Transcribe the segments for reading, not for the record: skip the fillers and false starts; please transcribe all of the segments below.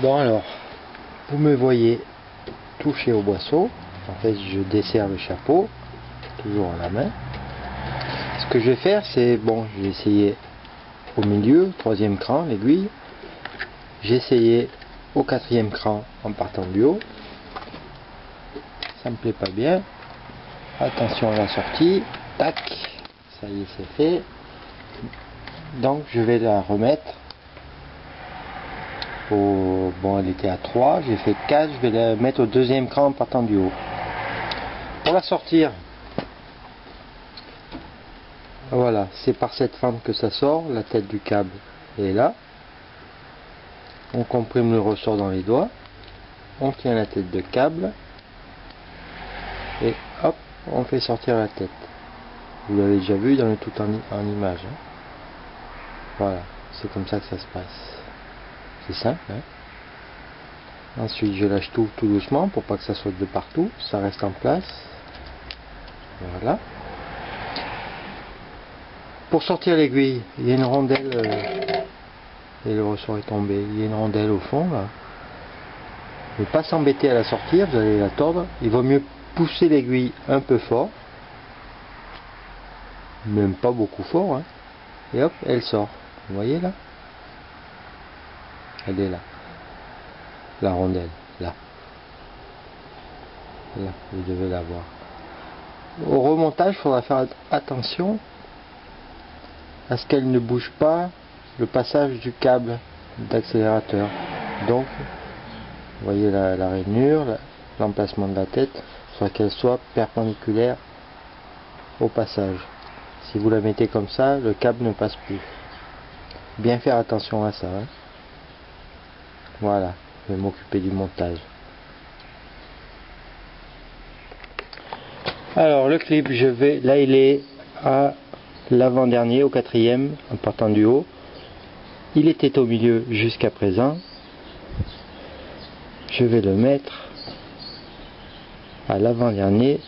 Bon alors, vous me voyez toucher au boisseau. En fait, je desserre le chapeau, toujours à la main. Ce que je vais faire, c'est, bon, je vais essayer au milieu, troisième cran, l'aiguille. J'ai essayé au quatrième cran en partant du haut. Ça me plaît pas bien. Attention à la sortie. Tac, ça y est, c'est fait. Donc, je vais la remettre. Bon, elle était à 3, j'ai fait 4, je vais la mettre au deuxième cran en partant du haut. Pour la sortir, voilà, c'est par cette fente que ça sort, la tête du câble est là. On comprime le ressort dans les doigts, on tient la tête de câble et hop, on fait sortir la tête. Vous l'avez déjà vu dans le tout en image. Hein. Voilà, c'est comme ça que ça se passe. C'est simple, hein. Ensuite je lâche tout doucement pour pas que ça saute de partout, ça reste en place. Voilà. Pour sortir l'aiguille, il y a une rondelle et le ressort est tombé. Il y a une rondelle au fond là. Ne pas s'embêter à la sortir, vous allez la tordre. Il vaut mieux pousser l'aiguille un peu fort, même pas beaucoup fort, hein. Et hop, elle sort. Vous voyez là? Elle est là. La rondelle, là. Là, vous devez la voir. Au remontage, il faudra faire attention à ce qu'elle ne bouge pas le passage du câble d'accélérateur. Donc, vous voyez la rainure, l'emplacement de la tête, il faudra qu'elle soit perpendiculaire au passage. Si vous la mettez comme ça, le câble ne passe plus. Bien faire attention à ça. Hein. Voilà. Je vais m'occuper du montage. Alors le clip, là il est à l'avant-dernier, au quatrième, en partant du haut. Il était au milieu jusqu'à présent. Je vais le mettre à l'avant-dernier.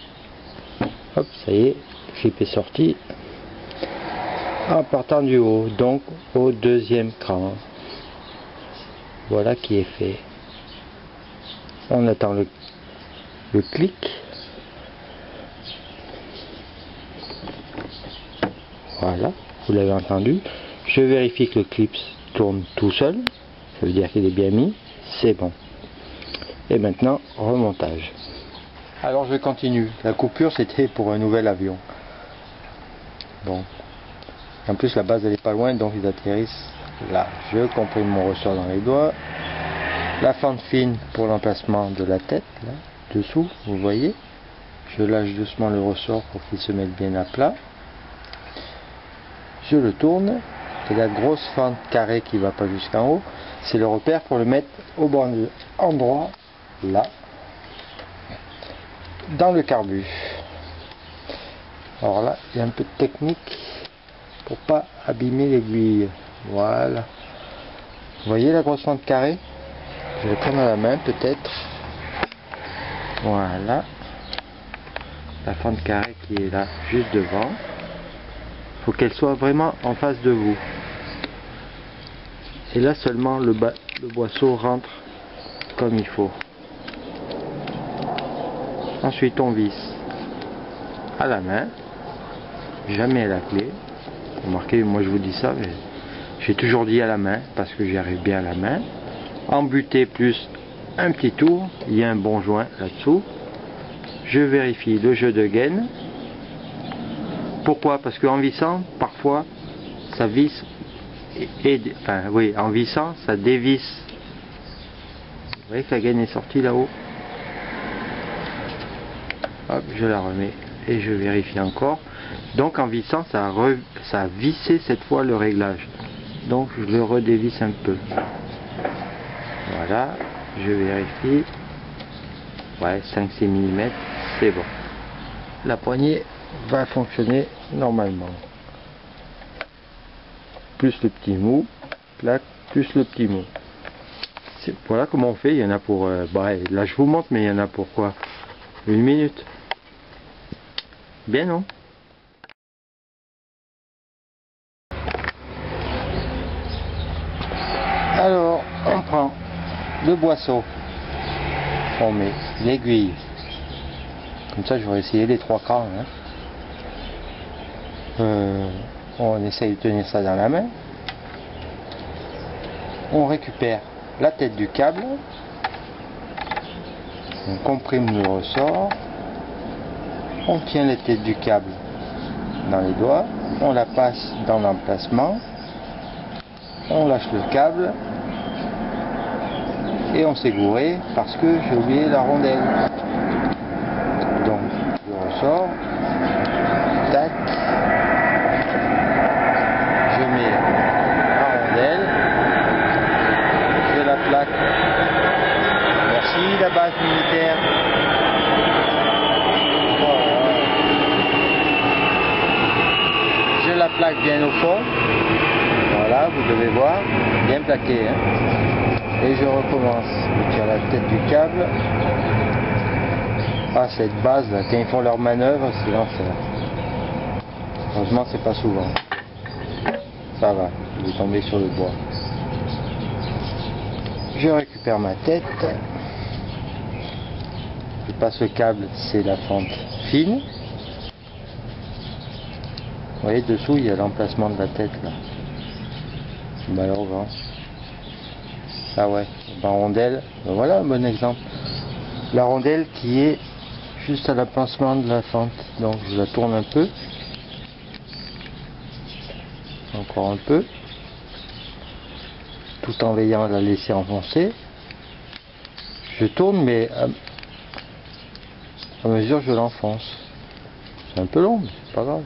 Hop, ça y est, le clip est sorti. En partant du haut, donc au deuxième cran. Voilà qui est fait. On attend le clic. Voilà, vous l'avez entendu. Je vérifie que le clip tourne tout seul. Ça veut dire qu'il est bien mis. C'est bon. Et maintenant, remontage. Alors je continue. La coupure, c'était pour un nouvel avion. Bon. En plus, la base, elle est pas loin, donc ils atterrissent là. Je comprime mon ressort dans les doigts. La fente fine pour l'emplacement de la tête, là, dessous, vous voyez. Je lâche doucement le ressort pour qu'il se mette bien à plat. Je le tourne. Et la grosse fente carrée qui va pas jusqu'en haut, c'est le repère pour le mettre au bon endroit, là, dans le carbu. Alors là, il y a un peu de technique pour pas abîmer l'aiguille. Voilà. Vous voyez la grosse fente carrée? Je vais prendre à la main peut-être. Voilà. La fente carrée qui est là, juste devant. Il faut qu'elle soit vraiment en face de vous. Et là seulement le boisseau rentre comme il faut. Ensuite on visse à la main, jamais à la clé. Remarquez, moi je vous dis ça, mais j'ai toujours dit à la main parce que j'y arrive bien à la main. Embuté plus un petit tour, il y a un bon joint là-dessous. Je vérifie le jeu de gaine. Pourquoi? Parce qu'en vissant, parfois, ça visse enfin oui, en vissant, ça dévisse. Vous voyez que la gaine est sortie là-haut. Hop, je la remets et je vérifie encore. Donc en vissant, ça a vissé cette fois le réglage. Donc je le redévisse un peu. Voilà, je vérifie. Ouais, 5-6 mm, c'est bon. La poignée va fonctionner normalement. Plus le petit mou, clac, plus le petit mou. Voilà comment on fait. Il y en a pour... là je vous montre, mais il y en a pour quoi? 1 minute. Bien non? Alors, on prend le boisseau. On met l'aiguille. Comme ça, je vais essayer les 3 crans. On essaye de tenir ça dans la main. On récupère la tête du câble. On comprime le ressort. On tient les têtes du câble dans les doigts. On la passe dans l'emplacement. On lâche le câble. Et on s'est gouré parce que j'ai oublié la rondelle. Donc, je ressors. Tac. Je mets la rondelle. Je la plaque. Merci la base militaire. Voilà. Je la plaque bien au fond. Voilà, vous devez voir. Bien plaqué. Et je recommence. Je tire la tête du câble. Ah, cette base là, quand ils font leur manœuvre, c'est l'enfer. Heureusement, c'est pas souvent. Ça va, je vais tomber sur le bois. Je récupère ma tête. Je passe le câble, c'est la fente fine. Vous voyez, dessous, il y a l'emplacement de la tête là. Malheureusement. Ah ouais, la rondelle, ben voilà un bon exemple. La rondelle qui est juste à l'emplacement de la fente. Donc je la tourne un peu. Encore un peu. Tout en veillant à la laisser enfoncer. Je tourne mais à mesure que je l'enfonce. C'est un peu long, mais c'est pas grave.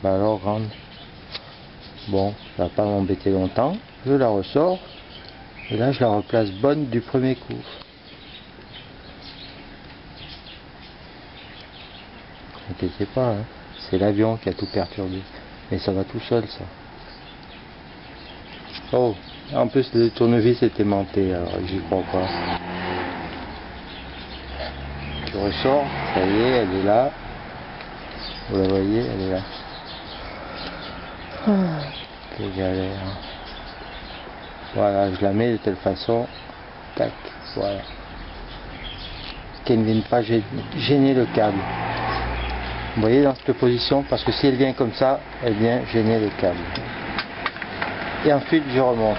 Ben alors, grande. Bon, ça va pas m'embêter longtemps. Je la ressors. Et là, je la replace bonne du premier coup. Ne vous inquiétez pas, hein. C'est l'avion qui a tout perturbé. Mais ça va tout seul, ça. Oh, en plus, le tournevis était monté, alors j'y crois pas. Je ressors, ça y est, elle est là. Vous la voyez, elle est là. Quelle galère. Voilà, je la mets de telle façon. Tac, voilà. Qu'elle ne vienne pas gêner le câble. Vous voyez dans cette position, parce que si elle vient comme ça, elle vient gêner le câble. Et ensuite je remonte.